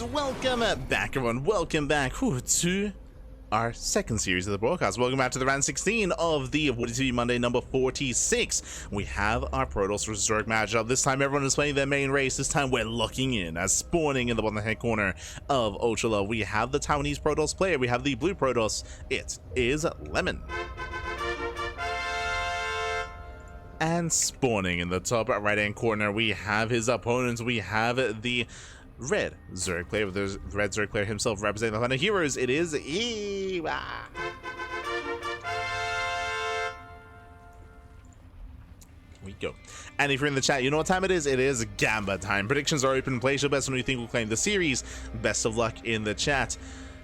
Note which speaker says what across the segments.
Speaker 1: And welcome back, everyone. Welcome back to our second series of the broadcast. Welcome back to the round 16 of the WardiTV Monday number 46. We have our Protoss versus Zerg matchup. This time everyone is playing their main race. This time we're locking in as spawning in the bottom hand corner of Ultra Low. We have the Taiwanese Protoss player. We have the blue Protoss. It is Lemon. And spawning in the top right hand corner, we have his opponents. We have the red Zerg player, with the red Zerg player himself representing the Thunder Heroes. It is Eva. We go. And if you're in the chat, you know what time it is. It is Gamba time. Predictions are open. Place your best on who you think will claim the series. Best of luck in the chat.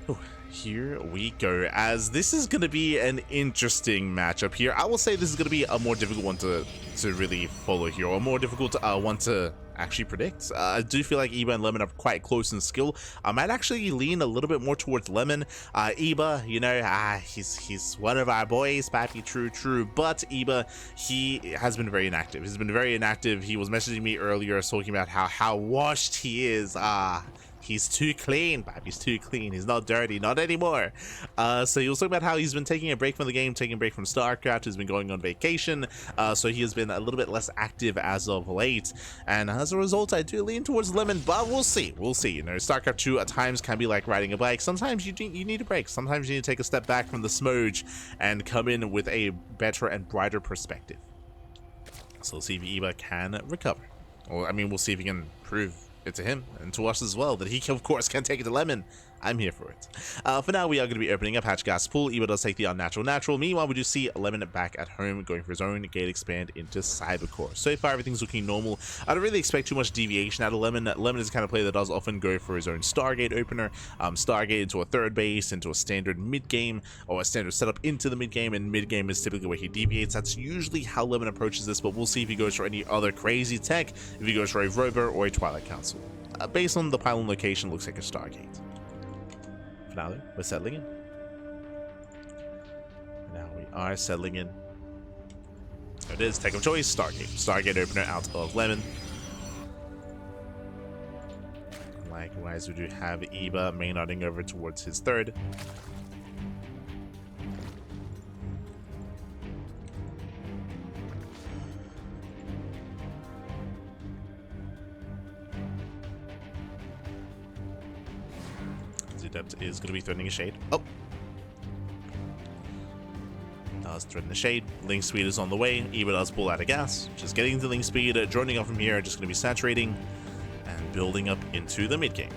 Speaker 1: Ooh. Here we go, as this is going to be an interesting matchup here. I will say this is going to be a more difficult one to really follow here, or a more difficult one to actually predict. I do feel like Eba and Lemon are quite close in skill. I might actually lean a little bit more towards Lemon. Eba, you know, he's one of our boys, Pappy, true. But Eba, he has been very inactive. He's been very inactive. He was messaging me earlier talking about how washed he is. He's too clean, Bob. He's too clean. He's not dirty, not anymore. So he was talking about how he's been taking a break from the game, taking a break from StarCraft. He's been going on vacation, so he has been a little bit less active as of late. And as a result, I do lean towards Lemon, but we'll see. We'll see. You know, StarCraft 2 at times can be like riding a bike. Sometimes you need a break. Sometimes you need to take a step back from the smudge and come in with a better and brighter perspective. So we'll see if Eba can recover. Well, I mean, we'll see if he can prove it to him and to us as well that he of course can take it to Lemon. I'm here for it. For now, we are going to be opening up Hatch Gas Pool. Eba does take the unnatural natural. Meanwhile, we do see Lemon back at home going for his own gate expand into Cybercore. So far, everything's looking normal. I don't really expect too much deviation out of Lemon. Lemon is the kind of player that does often go for his own Stargate opener. Stargate into a third base, into a standard mid-game, or a standard setup into the mid-game, and mid-game is typically where he deviates. That's usually how Lemon approaches this, but we'll see if he goes for any other crazy tech, if he goes for a Rover or a Twilight Council. Based on the pylon location, looks like a Stargate. For now, though, we're settling in. Now we are settling in. There it is, tech of choice, Stargate. Stargate opener out of Lemon. Likewise, we do have Eba mainarding over towards his third. That is going to be threatening a shade. Oh! Does threaten the shade. Link speed is on the way. Eba does pull out of gas. Just getting into link speed, joining up from here, just going to be saturating and building up into the mid game.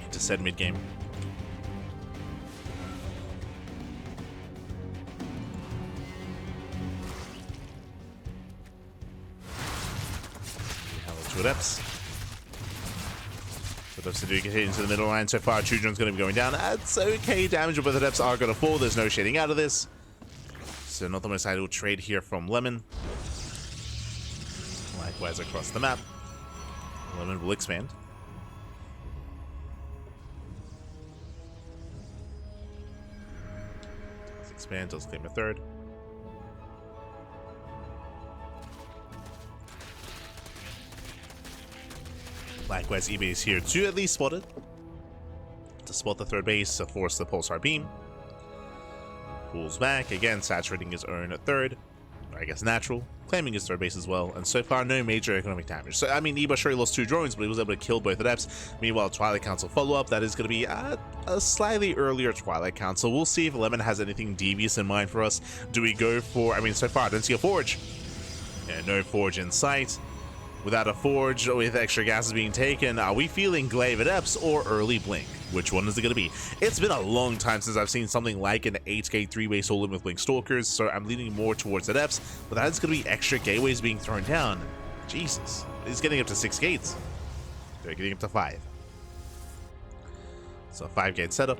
Speaker 1: Into said mid game. We have two adepts. To do get hit into the middle line. So far, Chudron's going to be going down. That's okay. Damage, but the depths are going to fall. There's no shading out of this. So not the most ideal trade here from Lemon. Likewise across the map. Lemon will expand. Does expand, does claim a third. Likewise, Eba is here to at least spot it. To spot the third base, to force the Pulsar Beam. Pulls back, again saturating his own third. Or I guess natural. Claiming his third base as well. And so far, no major economic damage. So, I mean, Eba sure he lost 2 drones, but he was able to kill both adepts. Meanwhile, Twilight Council follow-up. That is going to be a slightly earlier Twilight Council. We'll see if Lemon has anything devious in mind for us. Do we go for... I mean, so far, I don't see a Forge. Yeah, no Forge in sight. Without a Forge, with extra gases being taken, are we feeling Glaive Adepts or early Blink? Which one is it going to be? It's been a long time since I've seen something like an 8-gate 3-way solo with Blink Stalkers, so I'm leaning more towards Adepts, but that's going to be extra gateways being thrown down. Jesus. He's getting up to 6 gates. They're getting up to 5. So 5-gate setup.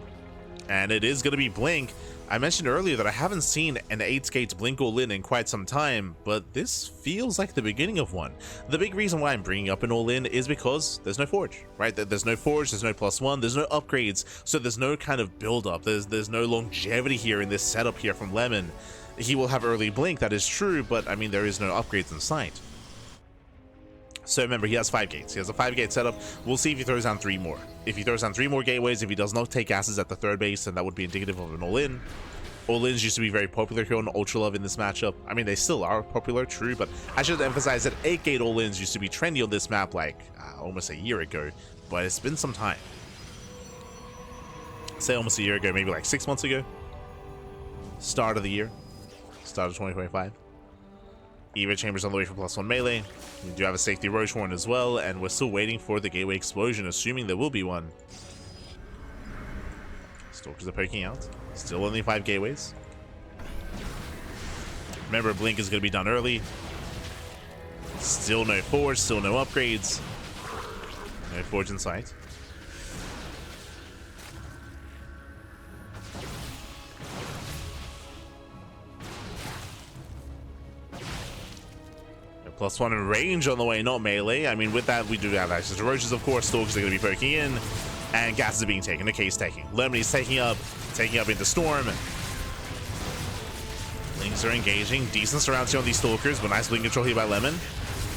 Speaker 1: And it is going to be Blink. I mentioned earlier that I haven't seen an 8-gate Blink all-in in quite some time, but this feels like the beginning of one. The big reason why I'm bringing up an all-in is because there's no Forge, right? There's no Forge, there's no +1, there's no upgrades, so there's no kind of build-up. There's no longevity here in this setup here from Lemon. He will have early Blink, that is true, but I mean, there is no upgrades in sight. So remember, he has 5 gates. He has a 5-gate setup. We'll see if he throws down 3 more. If he throws down 3 more gateways, if he does not take gases at the 3rd base, then that would be indicative of an all-in. All-ins used to be very popular here on Ultra Love in this matchup. I mean, they still are popular, true, but I should emphasize that 8-gate all-ins used to be trendy on this map like almost a year ago, but it's been some time. Say almost a year ago, maybe like 6 months ago. Start of the year. Start of 2025. Eva Chambers on the way for +1 melee. We do have a safety Roach Horn as well, and we're still waiting for the gateway explosion, assuming there will be one. Stalkers are poking out. Still only 5 gateways. Remember, Blink is going to be done early. Still no Forge, still no upgrades. No Forge in sight. +1 in range on the way, not melee. I mean, with that, we do have access to Roaches, of course. Stalkers are going to be poking in. And gases are being taken. Okay, he's taking. Lemony's taking up into Storm. Lings are engaging. Decent surrounds here on these Stalkers, but nice blink control here by Lemon.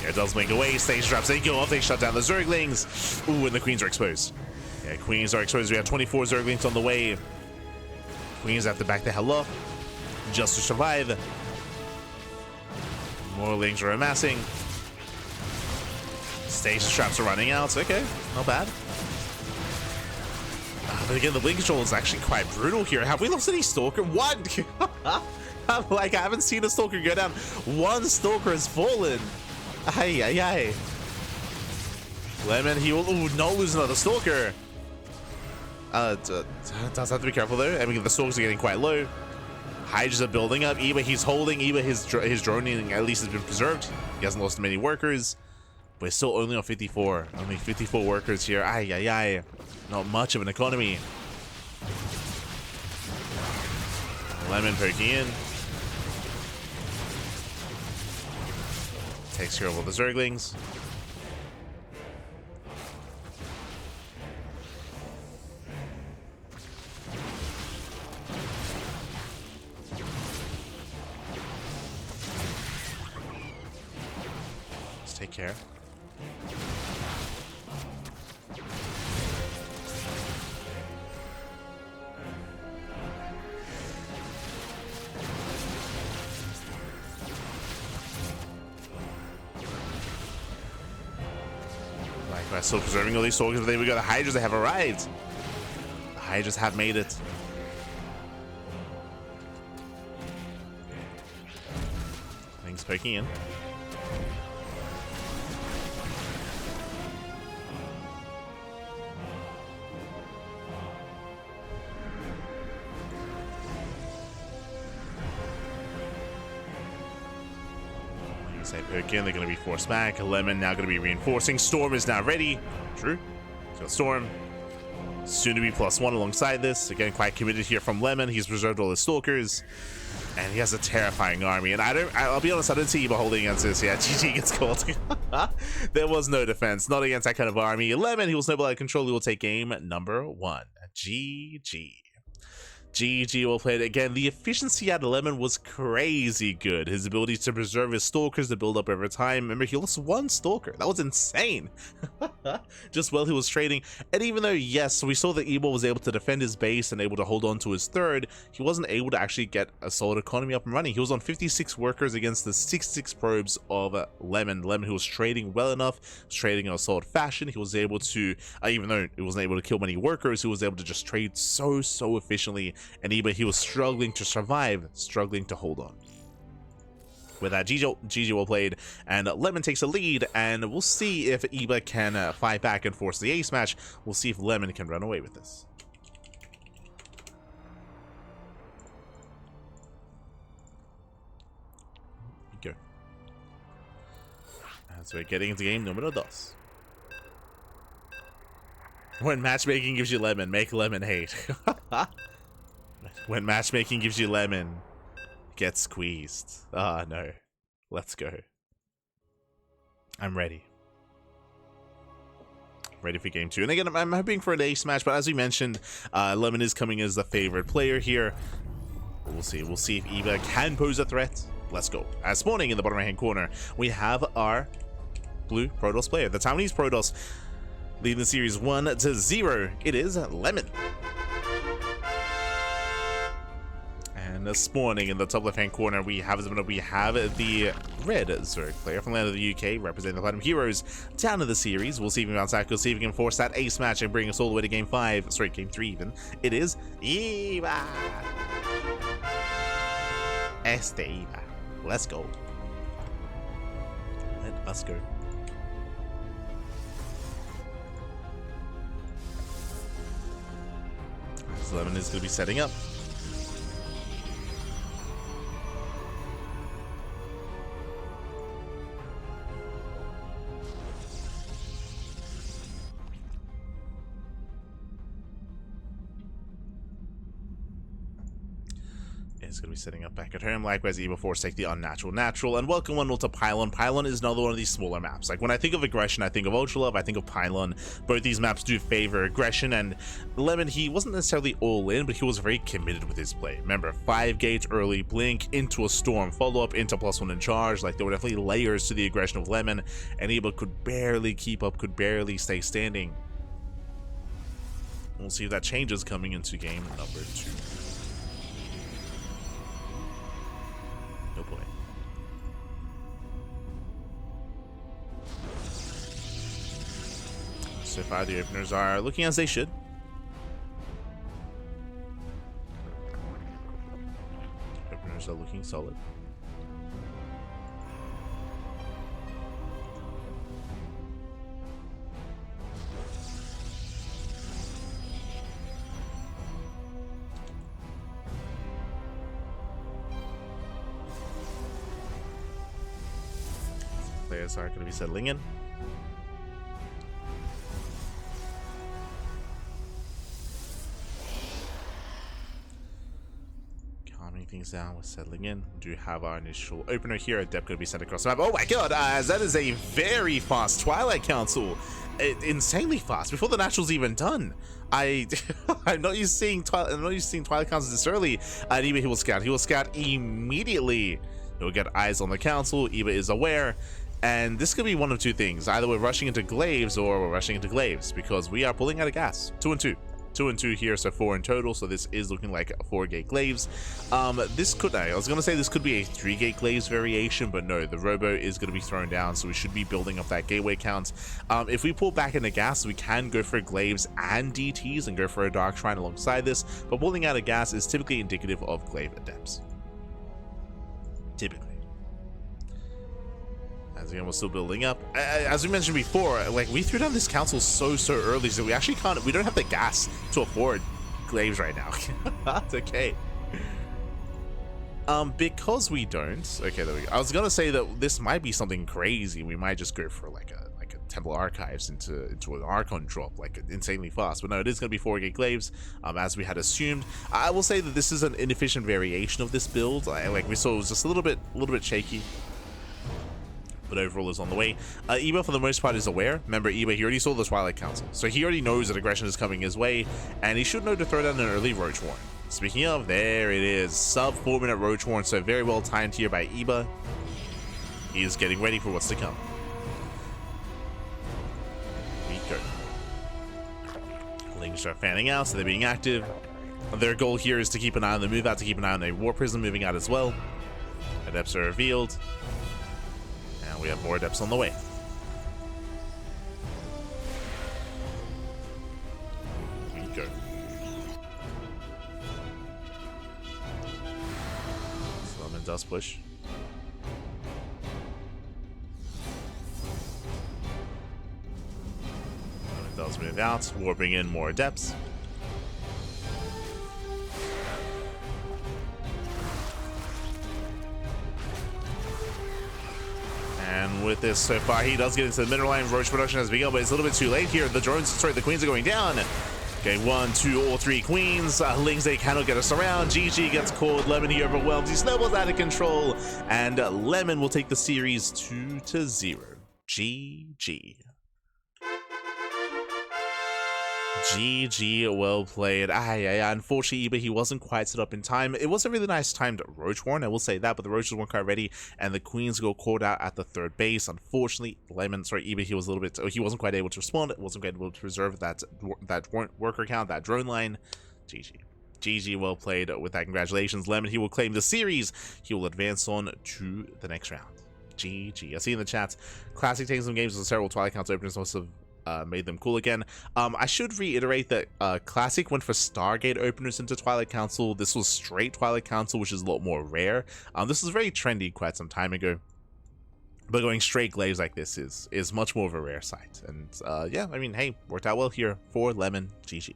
Speaker 1: Yeah, it does blink away. Stage traps, they go off. They shut down the Zerglings. Ooh, and the Queens are exposed. Yeah, Queens are exposed. We have 24 Zerglings on the way. Queens have to back the hell up just to survive. More Lings are amassing. Stage traps are running out. Okay, not bad. But again, the blink control is actually quite brutal here. Have we lost any Stalker? One! Like, I haven't seen a Stalker go down. One Stalker has fallen. Ay, ay, ay. Lemon, he will not lose another Stalker. Does have to be careful though. I mean, the Stalkers are getting quite low. Hydras are building up. Eba, he's holding. Eba, his droning at least has been preserved. He hasn't lost many workers. We're still only on 54. Only 54 workers here. Ay, ay, ay. Not much of an economy. Lemon poking in. Takes care of all the Zerglings. Let's take care. Still preserving all these Stalkers, but there we go. The Hydras, they have arrived. The Hydras have made it. Things poking in. Say poke in, they're going to be forced back. Lemon now going to be reinforcing. Storm is now ready. True. So Storm soon to be +1 alongside this. Again, quite committed here from Lemon. He's preserved all his Stalkers, and he has a terrifying army. And I'll be honest, I don't see Eba holding against this. Yeah, GG gets called. There was no defense, not against that kind of army. Lemon, he will snowball out of control. He will take game number 1. GG. GG well played. Again, the efficiency at Lemon was crazy good. His ability to preserve his Stalkers to build up over time. Remember, he lost 1 Stalker. That was insane. Just while he was trading. And even though, yes, we saw that Ebo was able to defend his base and able to hold on to his 3rd, he wasn't able to actually get a solid economy up and running. He was on 56 workers against the 66 probes of Lemon. Lemon, who was trading well enough, was trading in a solid fashion. He was able to, even though he wasn't able to kill many workers, he was able to just trade so efficiently. And Eba, he was struggling to survive, struggling to hold on. With that, GG well played, and Lemon takes a lead, and we'll see if Eba can fight back and force the ace match. We'll see if Lemon can run away with this. Here we go. And so we're getting into game number 2. When matchmaking gives you Lemon, make Lemon hate. When matchmaking gives you Lemon, get squeezed. Ah, no. Let's go. I'm ready. Ready for game 2. And again, I'm hoping for an ace match, but as we mentioned, Lemon is coming as the favorite player here. We'll see. We'll see if Eva can pose a threat. Let's go. As spawning in the bottom right-hand corner, we have our blue Protoss player. The Taiwanese Protoss leading the series 1-0. It is Lemon. And spawning in the top left-hand corner, we have the red Zerg player from the land of the UK, representing the Platinum Heroes down to the series. We'll see if he can bounce back, we'll see if he can force that ace match and bring us all the way to game 3 even. It is Eva. Eva. Let's go. Let us go. So Lemon is going to be setting up. Is going to be setting up back at home. Likewise, Eva Force take the unnatural natural, and welcome one to Pylon. Pylon is another one of these smaller maps. Like when I think of aggression, I think of Ultra Love, I think of Pylon. Both these maps do favor aggression, and Lemon, he wasn't necessarily all in, but he was very committed with his play. Remember, 5-gate early blink into a storm follow up into +1 in charge. Like there were definitely layers to the aggression of Lemon, and Eva could barely keep up, could barely stay standing. We'll see if that changes coming into game number 2. Oh boy. So far the openers are looking as they should. Openers are looking solid. Players are going to be settling in. Calming things down, we're settling in. We do have our initial opener here. Adept going to be sent across the map. Oh my god, that is a very fast Twilight Council. Insanely fast, before the natural's even done. I'm not used to seeing Twilight Council this early. Eva, he will scout immediately. He'll get eyes on the council. Eva is aware. And this could be one of two things. Either we're rushing into Glaives or we're rushing into Glaives, because we are pulling out of gas. 2 and 2. 2 and 2 here, so 4 in total. So this is looking like a 4-gate Glaives. This could, I was going to say this could be a 3-gate Glaives variation, but no, the Robo is going to be thrown down, so we should be building up that gateway count. If we pull back into gas, we can go for Glaives and DTs and go for a Dark Shrine alongside this, but pulling out of gas is typically indicative of Glaive Adepts. Typically. As again, we're still building up. As we mentioned before, like we threw down this council so early, so we actually can't. We don't have the gas to afford Glaives right now. That's okay. Because we don't. Okay, there we go. I was gonna say that this might be something crazy. We might just go for like a Temple Archives into an Archon drop, like insanely fast. But no, it is gonna be 4-gate Glaives, as we had assumed. I will say that this is an inefficient variation of this build. Like we saw, it was just a little bit shaky. But overall is on the way. Eba, for the most part, is aware. Remember, Eba, he already saw the Twilight Council, so he already knows that aggression is coming his way, and he should know to throw down an early Roach Warren. Speaking of, there it is. Sub 4-minute Roach Warren, so very well timed here by Eba. He is getting ready for what's to come. Here we go. Lings are fanning out, so they're being active. Their goal here is to keep an eye on the move out, to keep an eye on a War Prism moving out as well. Adepts are revealed. We have more Adepts on the way. Here we go. Lemon does push. Lemon does move out, warping in more Adepts. And with this so far, he does get into the middle lane. Roach production has begun, but it's a little bit too late here. The drones, sorry, the queens are going down. Okay, 1, 2, or 3 queens. Lings, they cannot get us around. GG gets called. Lemon, he overwhelms. He snowballs out of control. And Lemon will take the series 2-0. GG. GG, well played. Unfortunately, Eba, he wasn't quite set up in time. It was a really nice timed Roach Warren, I will say that, but the Roaches weren't quite ready, and the Queens got called out at the third base. Unfortunately, Eba, he was a little bit, he wasn't quite able to respond, wasn't quite able to preserve that worker count, that drone line. GG. GG, well played with that. Congratulations, Lemon. He will claim the series. He will advance on to the next round. GG. I see in the chat, Classic taking some games with several Twilight Counts openers must have made them cool again. I should reiterate that Classic went for Stargate openers into Twilight Council. This was straight Twilight Council, which is a lot more rare. This was very trendy quite some time ago, but going straight Glaives like this is much more of a rare sight. And yeah, I mean, hey, worked out well here for Lemon. GG.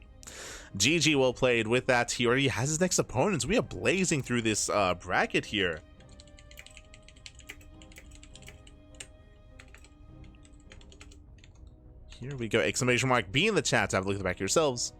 Speaker 1: GG, well played with that. He already has his next opponents. We are blazing through this bracket here. Here we go. Exclamation mark B in the chat to have a look at the back yourselves.